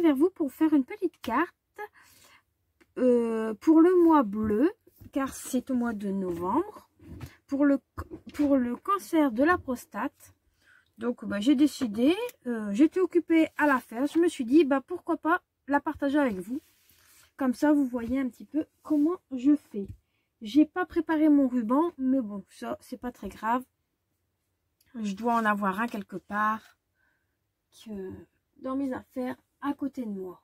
reviens vers vous pour faire une petite carte pour le mois bleu, car c'est au mois de novembre, pour le cancer de la prostate. Donc j'ai décidé, j'étais occupée à la faire, je me suis dit pourquoi pas la partager avec vous. Comme ça vous voyez un petit peu comment je fais. J'ai pas préparé mon ruban, mais bon, ça c'est pas très grave. Je dois en avoir un quelque part dans mes affaires à côté de moi.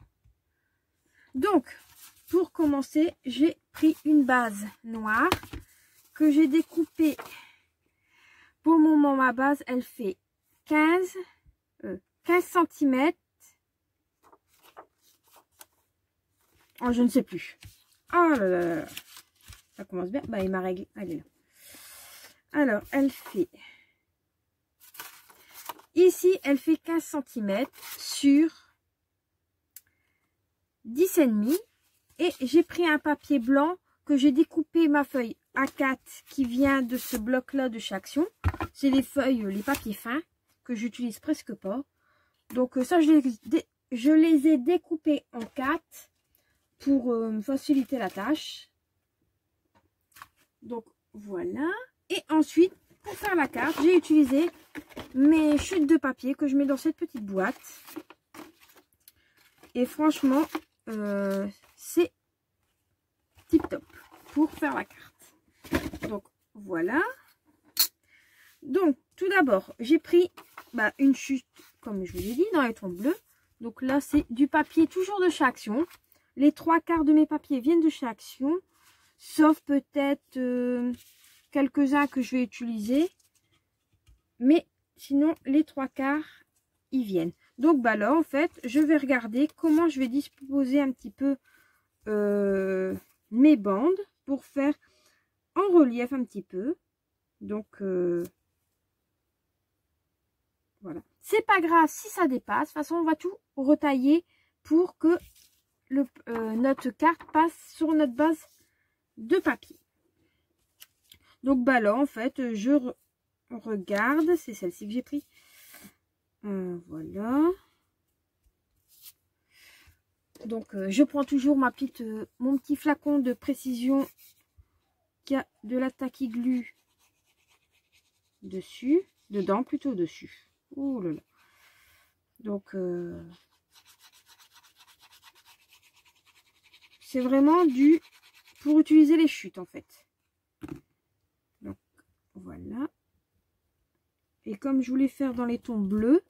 Donc pour commencer, j'ai pris une base noire que j'ai découpée. Pour le moment, ma base, elle fait 15 cm. Oh, je ne sais plus. Oh là là là. Ça commence bien. Et ma règle, elle est là. Alors, elle fait... Ici, elle fait 15 cm sur 10,5. Et j'ai pris un papier blanc que j'ai découpé ma feuille A4 qui vient de ce bloc-là de chez Action. C'est les feuilles, les papiers fins que j'utilise presque pas. Donc ça, je les ai découpés en 4 pour me faciliter la tâche. Donc voilà. Et ensuite, pour faire la carte, j'ai utilisé mes chutes de papier que je mets dans cette petite boîte. Et franchement, c'est tip top pour faire la carte. Donc voilà. Donc tout d'abord, j'ai pris une chute, comme je vous l'ai dit, dans les tons bleus. Donc là, c'est du papier toujours de chez Action. Les 3/4 de mes papiers viennent de chez Action, sauf peut-être quelques-uns que je vais utiliser. Mais sinon, les 3/4, ils viennent. Donc là, en fait, je vais regarder comment je vais disposer un petit peu mes bandes pour faire en relief un petit peu. Donc voilà, c'est pas grave si ça dépasse. De toute façon, on va tout retailler pour que notre carte passe sur notre base de papier. Donc là, en fait, je regarde, c'est celle-ci que j'ai pris. Voilà. Donc je prends toujours mon petit flacon de précision qui a de la Tacky Glue dedans plutôt dessus. Oh là là. Donc c'est vraiment pour utiliser les chutes en fait. Donc voilà. Et comme je voulais faire dans les tons bleus,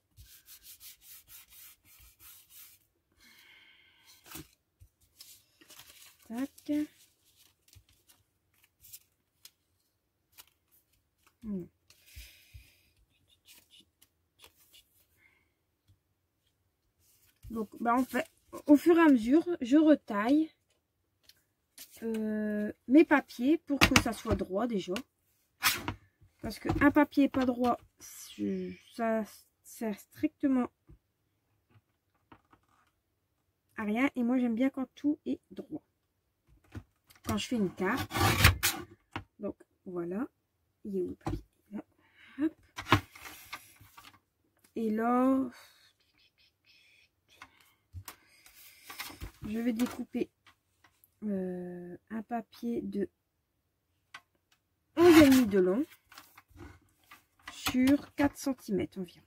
tac. Donc en fait, au fur et à mesure, je retaille mes papiers pour que ça soit droit déjà. Parce qu'un papier pas droit, ça sert strictement à rien. Et moi, j'aime bien quand tout est droit. Quand je fais une carte. Donc, voilà. Il est où le papier? Là. Hop. Et là, je vais découper un papier de 11,5 de long sur 4 cm environ.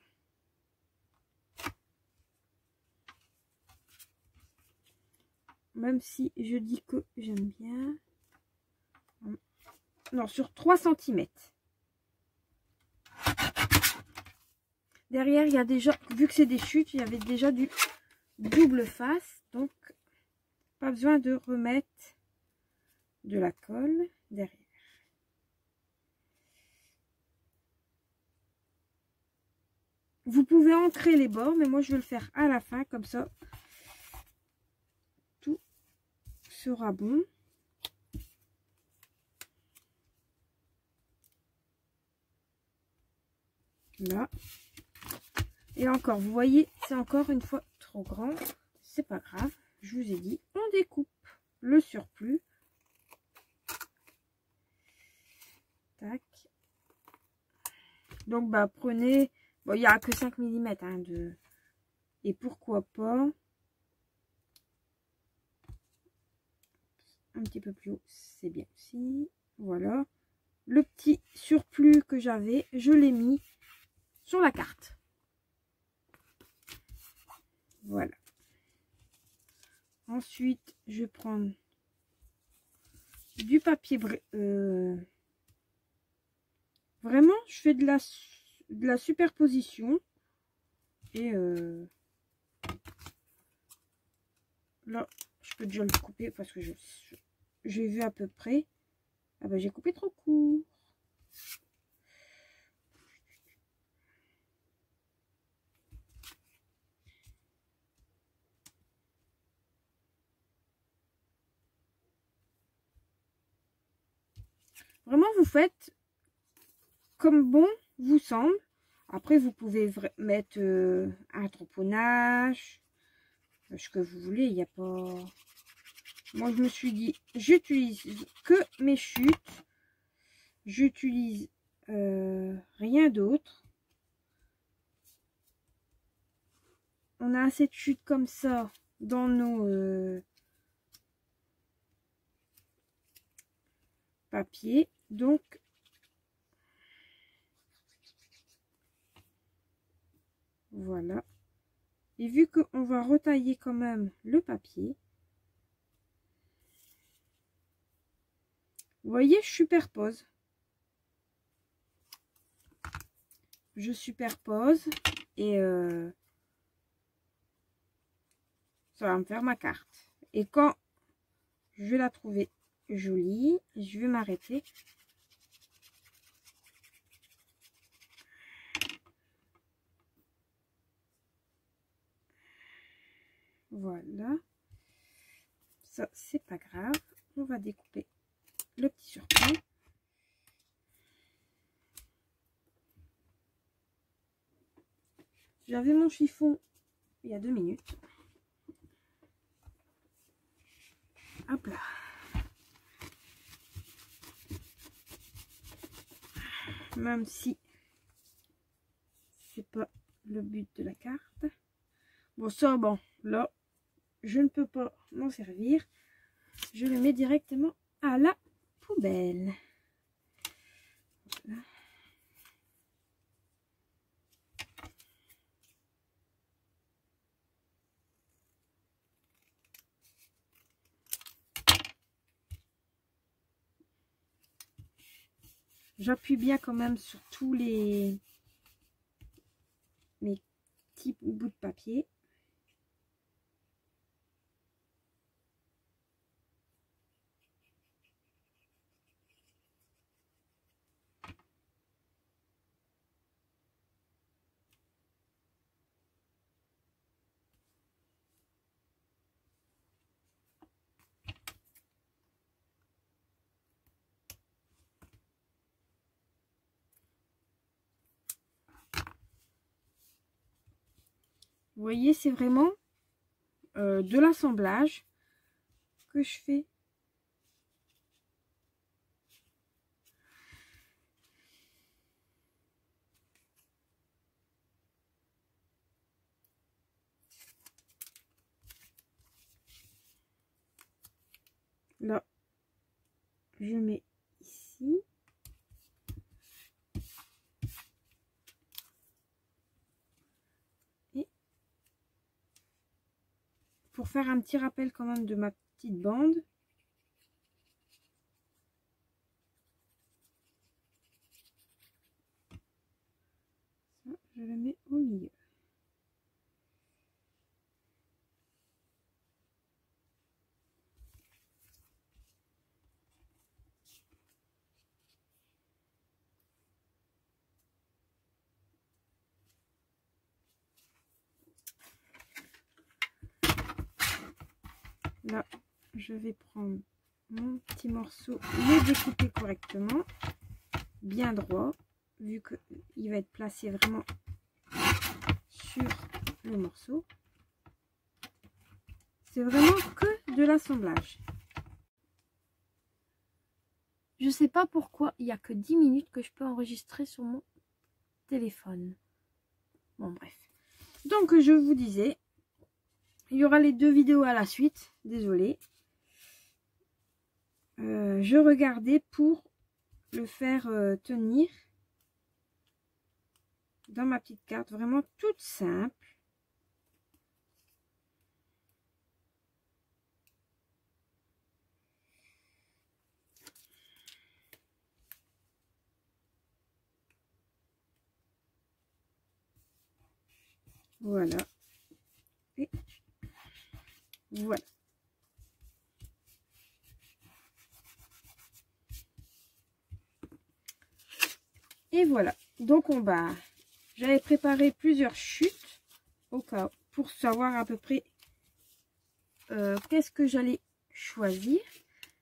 Même si je dis que j'aime bien. Non, sur 3 cm. Derrière, il y a déjà, vu que c'est des chutes, il y avait déjà du double face. Donc, pas besoin de remettre de la colle derrière. Vous pouvez ancrer les bords, mais moi, je vais le faire à la fin. Comme ça, tout sera bon. Là. Et encore, vous voyez, c'est encore une fois trop grand. C'est pas grave, je vous ai dit, on découpe le surplus. Tac. Donc, prenez... Bon, il n'y a que 5 mm. Et pourquoi pas... un petit peu plus haut, c'est bien aussi. Voilà. Le petit surplus que j'avais, je l'ai mis sur la carte. Voilà. Ensuite, je vais prendre du papier. Vraiment, je fais de la superposition. Et là, je peux déjà le couper parce que j'ai vu à peu près. Ah ben, j'ai coupé trop court. Vraiment, vous faites comme bon vous semble. Après, vous pouvez mettre un tamponnage, ce que vous voulez. Il n'y a pas... Moi, je me suis dit, j'utilise que mes chutes. J'utilise rien d'autre. On a assez de chutes comme ça dans nos papiers. Donc, voilà. Et vu qu'on va retailler quand même le papier, vous voyez, je superpose. Je superpose et ça va me faire ma carte. Et quand je vais la trouver jolie, je vais m'arrêter. Voilà. Ça, c'est pas grave. On va découper le petit surplus. J'avais mon chiffon il y a 2 minutes. Hop là. Même si c'est pas le but de la carte. Bon, ça, bon, là, je ne peux pas m'en servir. Je le mets directement à la poubelle. Voilà. J'appuie bien quand même sur tous mes petits bouts de papier. Vous voyez, c'est vraiment de l'assemblage que je fais. Là, je mets ici. Et pour faire un petit rappel quand même de ma petite bande. Ça, je le mets au milieu. Là, je vais prendre mon petit morceau, le découper correctement, bien droit, vu qu'il va être placé vraiment sur le morceau. C'est vraiment que de l'assemblage. Je sais pas pourquoi il n'y a que 10 minutes que je peux enregistrer sur mon téléphone. Bon, bref. Donc, je vous disais, il y aura les 2 vidéos à la suite. Désolée. je regardais pour le faire tenir dans ma petite carte, vraiment toute simple. Voilà. Et voilà. Et voilà. Donc on va... J'avais préparé plusieurs chutes au cas pour savoir à peu près qu'est-ce que j'allais choisir.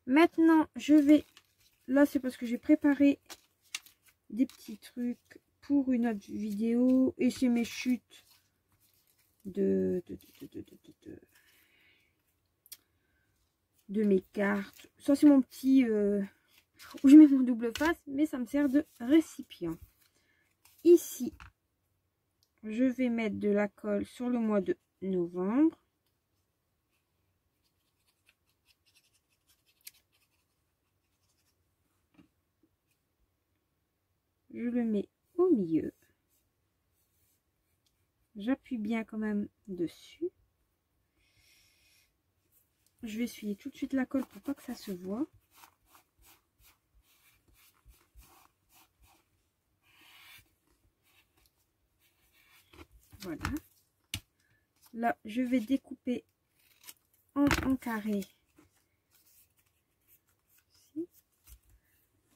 Maintenant, je vais... Là, c'est parce que j'ai préparé des petits trucs pour une autre vidéo. Et c'est mes chutes de mes cartes. Ça, c'est mon petit... où je mets mon double face, mais ça me sert de récipient. Ici, je vais mettre de la colle sur le mois de novembre. Je le mets au milieu. J'appuie bien quand même dessus. Je vais essuyer tout de suite la colle pour pas que ça se voit. Voilà. Là, je vais découper en carré.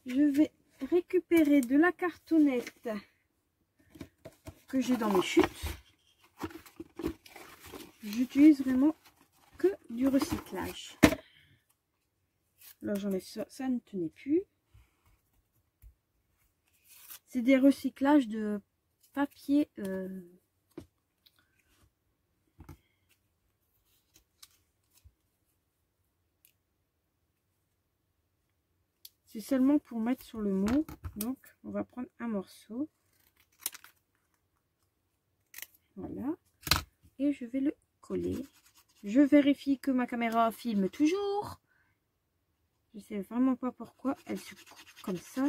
Je vais récupérer de la cartonnette que j'ai dans mes chutes. J'utilise vraiment que du recyclage. Là, j'enlève ça, ça ne tenait plus. C'est des recyclages de papier. C'est seulement pour mettre sur le mot. Donc, on va prendre un morceau. Voilà. Et je vais le coller. Je vérifie que ma caméra filme toujours. Je ne sais vraiment pas pourquoi elle se coupe comme ça.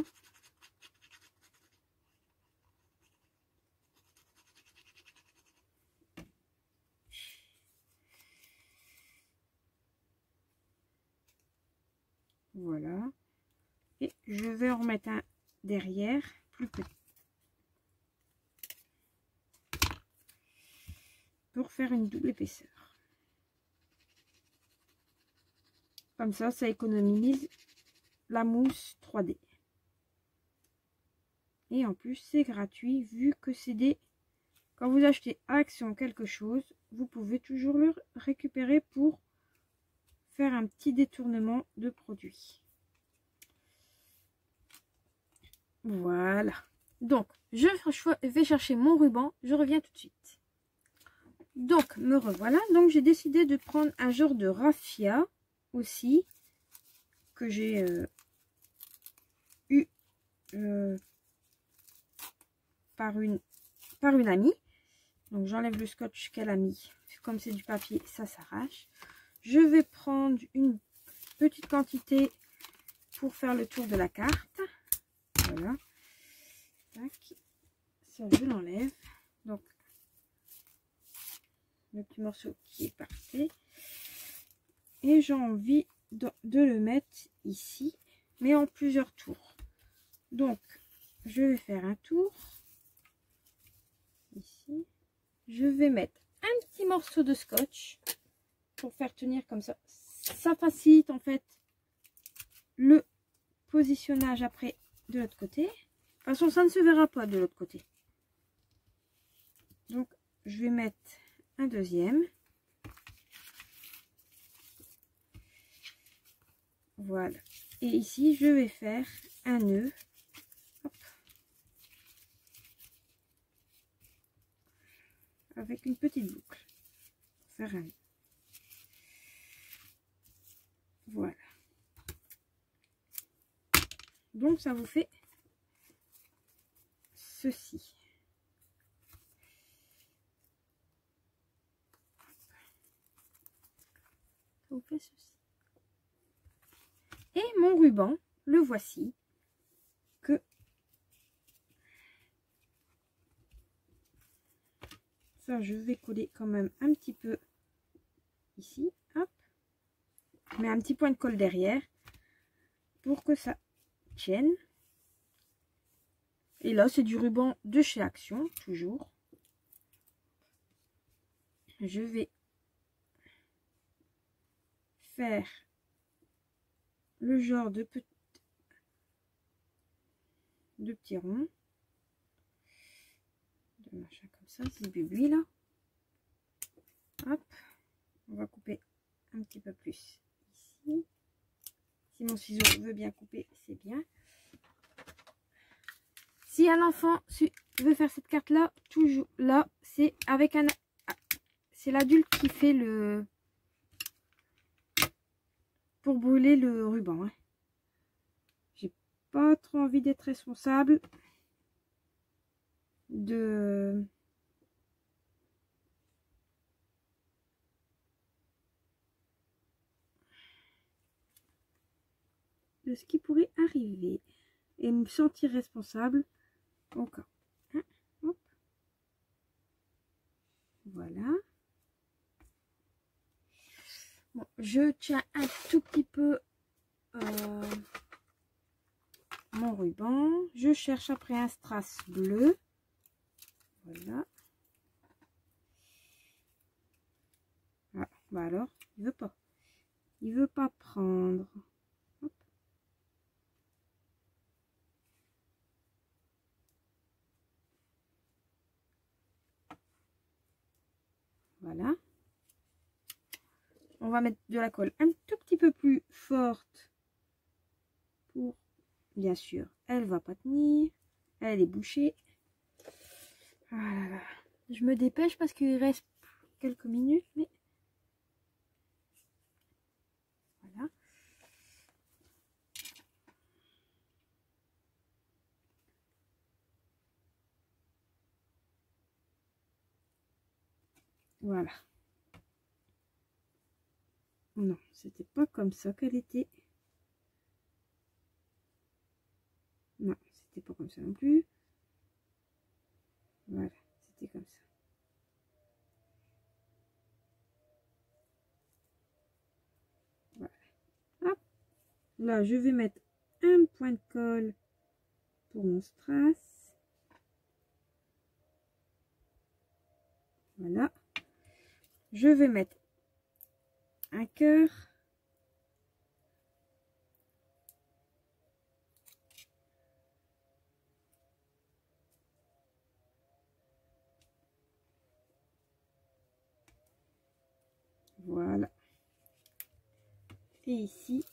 Voilà. Et je vais en remettre un derrière, plus petit. Pour faire une double épaisseur. Comme ça, ça économise la mousse 3D. Et en plus, c'est gratuit vu que c'est des... Quand vous achetez à Action quelque chose, vous pouvez toujours le récupérer pour faire un petit détournement de produit. Voilà. Donc, je vais chercher mon ruban. Je reviens tout de suite. Donc, me revoilà. Donc, j'ai décidé de prendre un genre de raffia aussi que j'ai eu par une amie. Donc, j'enlève le scotch qu'elle a mis. Comme c'est du papier, ça s'arrache. Je vais prendre une petite quantité pour faire le tour de la carte. Voilà. Tac. Ça, je l'enlève. Donc, le petit morceau qui est parti. Et j'ai envie de le mettre ici, mais en plusieurs tours. Donc, je vais faire un tour. Ici. Je vais mettre un petit morceau de scotch pour faire tenir comme ça. Ça facilite en fait le positionnage après de l'autre côté. De toute façon, ça ne se verra pas de l'autre côté. Donc, je vais mettre un deuxième. Voilà. Et ici, je vais faire un nœud. Hop. Avec une petite boucle. Pour faire un nœud. Voilà. Donc, ça vous fait ceci. Ça vous fait ceci. Et mon ruban, le voici. Ça, je vais coller quand même un petit peu ici. Hop. Je mets un petit point de colle derrière pour que ça tienne. Et là, c'est du ruban de chez Action, toujours. Je vais faire le genre de petits ronds. De machin comme ça, c'est bubu là. Hop. On va couper un petit peu plus ici. Si mon ciseau veut bien couper, c'est bien. Si un enfant veut faire cette carte là, toujours là, c'est avec un... C'est l'adulte qui fait le... pour brûler le ruban. Hein. J'ai pas trop envie d'être responsable de... ce qui pourrait arriver. Et me sentir responsable au cas. Hein, hop. Voilà. Bon, je tiens un tout petit peu mon ruban. Je cherche après un strass bleu. Voilà. Ah, bah alors, il veut pas. Il veut pas prendre. Hop. Voilà. On va mettre de la colle un tout petit peu plus forte pour, bien sûr, elle va pas tenir. Elle est bouchée. Voilà. Je me dépêche parce qu'il reste quelques minutes, mais voilà. Voilà. Non, c'était pas comme ça qu'elle était. Non, c'était pas comme ça non plus. Voilà, c'était comme ça. Voilà. Hop. Là, je vais mettre un point de colle pour mon strass. Voilà. Je vais mettre un cœur. Voilà. Et ici,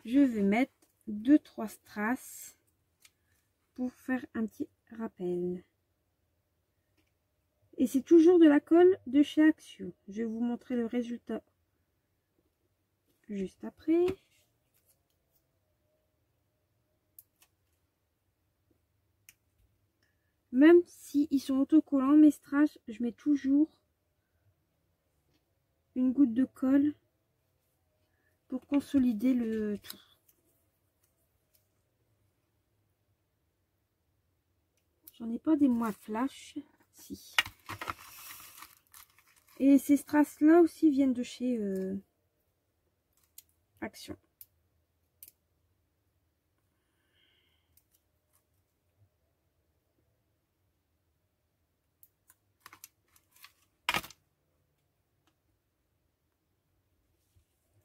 je vais mettre 2-3 strass pour faire un petit rappel. Et c'est toujours de la colle de chez Action. Je vais vous montrer le résultat juste après. Même si ils sont autocollants, mes strass, je mets toujours une goutte de colle pour consolider le tout. J'en ai pas des moins flash. Si. Et ces strass là aussi viennent de chez Action.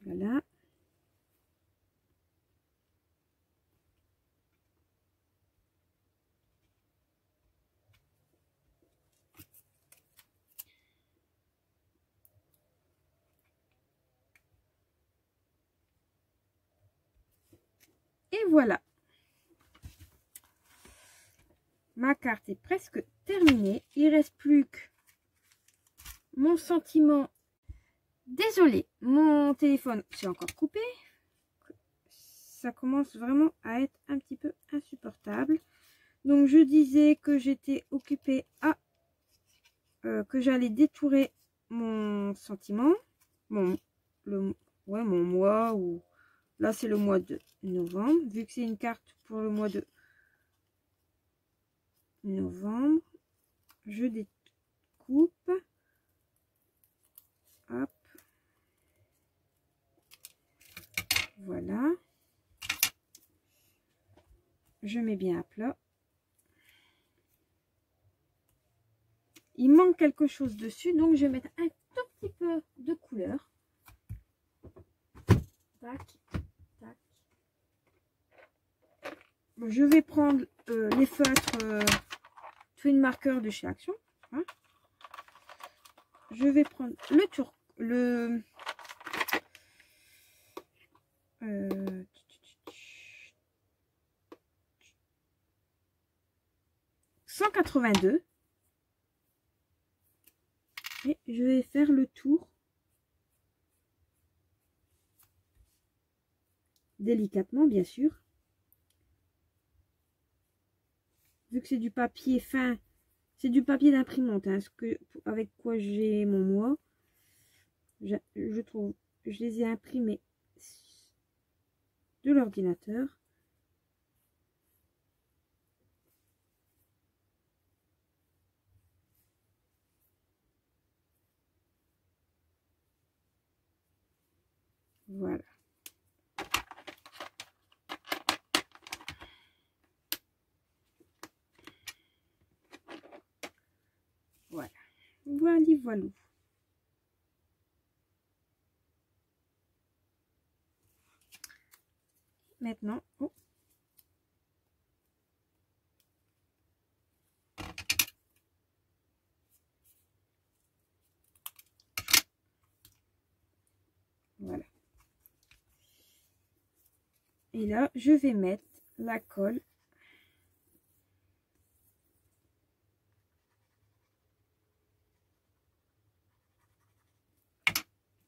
Voilà. Et voilà. Ma carte est presque terminée. Il reste plus que mon sentiment. Désolée, mon téléphone s'est encore coupé. Ça commence vraiment à être un petit peu insupportable. Donc je disais que j'étais occupée à que j'allais détourer mon sentiment, mon mois, ou là c'est le mois de novembre, vu que c'est une carte pour le mois de novembre, je découpe, hop, voilà, je mets bien à plat. Il manque quelque chose dessus, donc je vais mettre un tout petit peu de couleur. Tac, tac. Je vais prendre les feutres Twin Marker de chez Action. Hein. Je vais prendre le tour, le 182. Et je vais faire le tour délicatement, bien sûr. Vu que c'est du papier fin, c'est du papier d'imprimante, hein, avec quoi j'ai mon mois. Je trouve, je les ai imprimés de l'ordinateur. Voilà. Voilà. Voilà, voilà. Maintenant, oh. Voilà. Et là, je vais mettre la colle.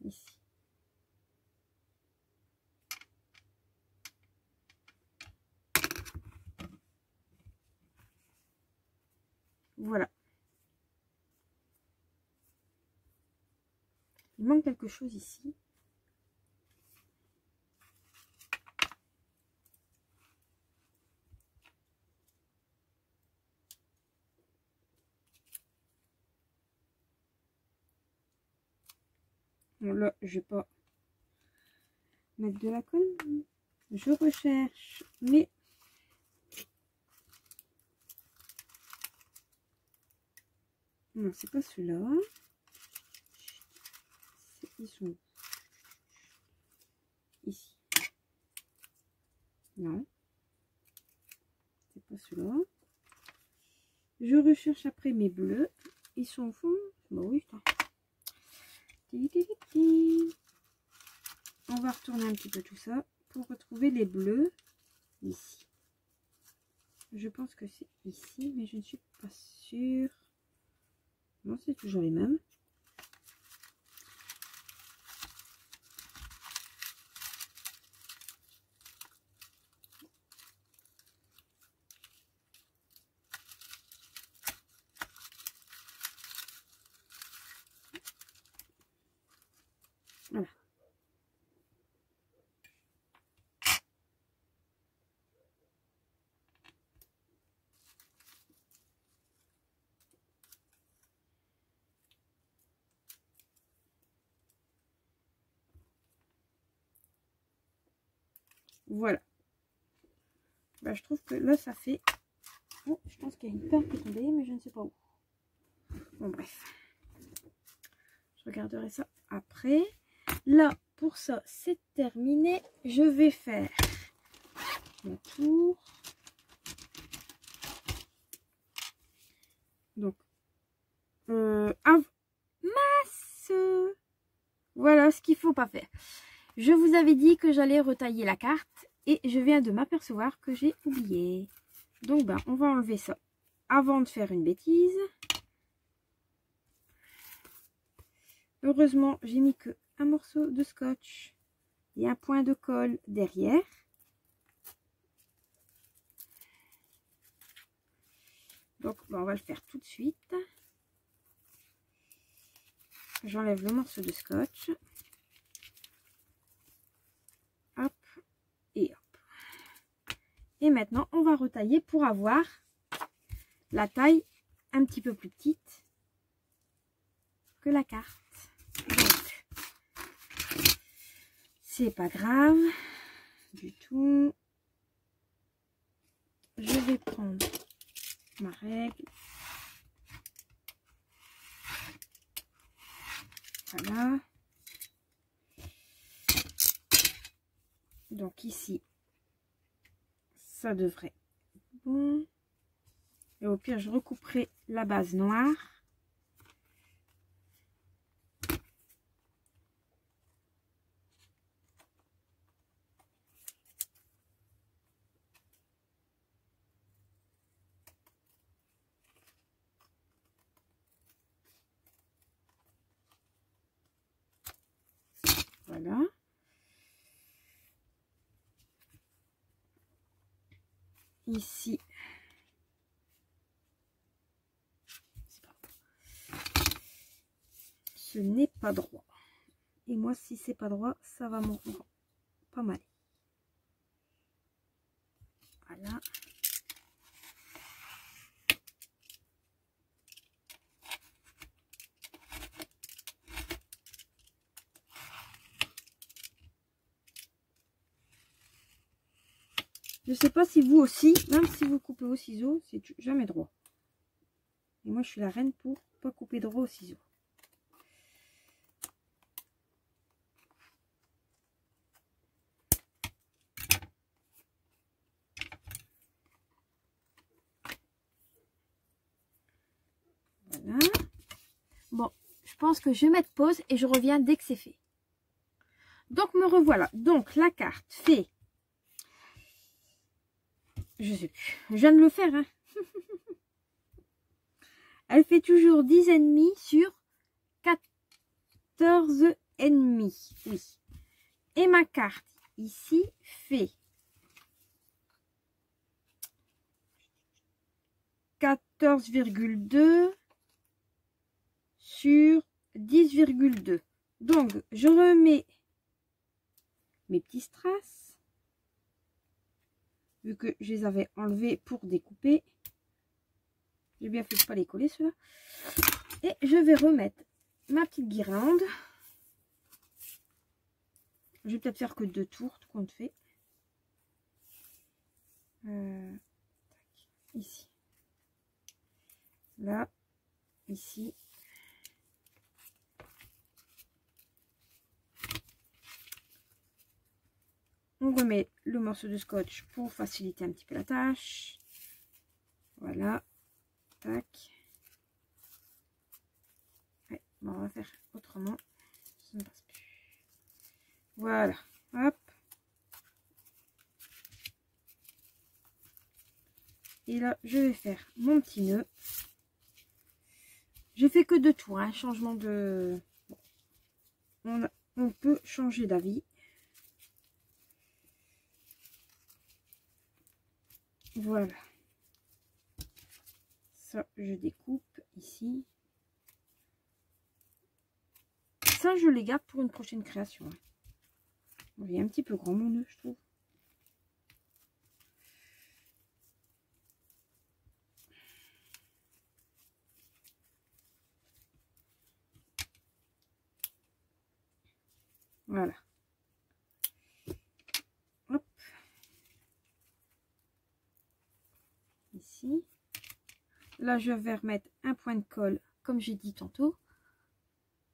Ici. Voilà. Il manque quelque chose ici. Bon, là, je vais pas mettre de la colle. Je recherche, mais non, c'est pas celui-là. Ils sont ici. Non, c'est pas celui-là. Je recherche après mes bleus. Ils sont au fond. Bon, oui, on va retourner un petit peu tout ça pour retrouver les bleus ici. Je pense que c'est ici, mais je ne suis pas sûre. Non, c'est toujours les mêmes. Voilà. Voilà. Bah, je trouve que là, ça fait... Oh, je pense qu'il y a une perle qui est tombée, mais je ne sais pas où. Bon, bref. Je regarderai ça après. Là, pour ça, c'est terminé. Je vais faire mon tour. Donc, mince! Voilà ce qu'il faut pas faire. Je vous avais dit que j'allais retailler la carte et je viens de m'apercevoir que j'ai oublié. Donc, ben, on va enlever ça avant de faire une bêtise. Heureusement, j'ai mis que un morceau de scotch et un point de colle derrière. Donc, ben, on va le faire tout de suite. J'enlève le morceau de scotch. Hop et hop. Et maintenant, on va retailler pour avoir la taille un petit peu plus petite que la carte. Donc, c'est pas grave du tout. Je vais prendre ma règle. Voilà. Donc ici, ça devrait être bon. Et au pire, je recouperai la base noire. Voilà. Ici, ce n'est pas droit. Et moi, si c'est pas droit, ça va m'en rendre pas mal. Voilà. Je sais pas si vous aussi, même si vous coupez au ciseau, c'est jamais droit. Et moi, je suis la reine pour pas couper droit au ciseau. Voilà. Bon, je pense que je vais mettre pause et je reviens dès que c'est fait. Donc, me revoilà. Donc, la carte fait... Je sais plus. Je viens de le faire, hein. Elle fait toujours 10,5 sur 14,5. Oui. Et ma carte ici fait 14,2 sur 10,2. Donc, je remets mes petits strass, vu que je les avais enlevés pour découper. J'ai bien fait de pas les coller ceux-là. Et je vais remettre ma petite guirlande. Je vais peut-être faire que 2 tours, tout compte fait. Ici. Là. Ici. On remet le morceau de scotch pour faciliter un petit peu la tâche. Voilà. Tac. Ouais, bon, on va faire autrement. Ça ne passe plus. Voilà. Hop. Et là, je vais faire mon petit nœud. J'ai fait que 2 tours. Hein, changement de... Bon. On peut changer d'avis. Voilà. Ça, je découpe ici. Ça, je les garde pour une prochaine création. Il est un petit peu grand mon nœud, je trouve. Voilà. Hop. Ici. Là, je vais remettre un point de colle, comme j'ai dit tantôt,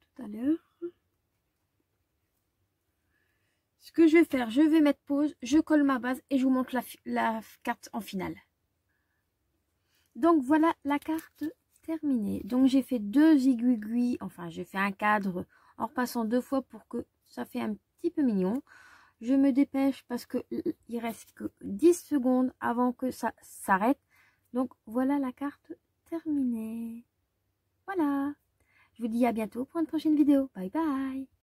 tout à l'heure. Ce que je vais faire, je vais mettre pause, je colle ma base et je vous montre la carte en finale. Donc, voilà la carte terminée. Donc, j'ai fait 2 aiguilles, enfin, j'ai fait un cadre en repassant 2 fois pour que ça fait un petit peu mignon. Je me dépêche parce que il reste que 10 secondes avant que ça s'arrête. Donc, voilà la carte terminée. Voilà. Je vous dis à bientôt pour une prochaine vidéo. Bye bye.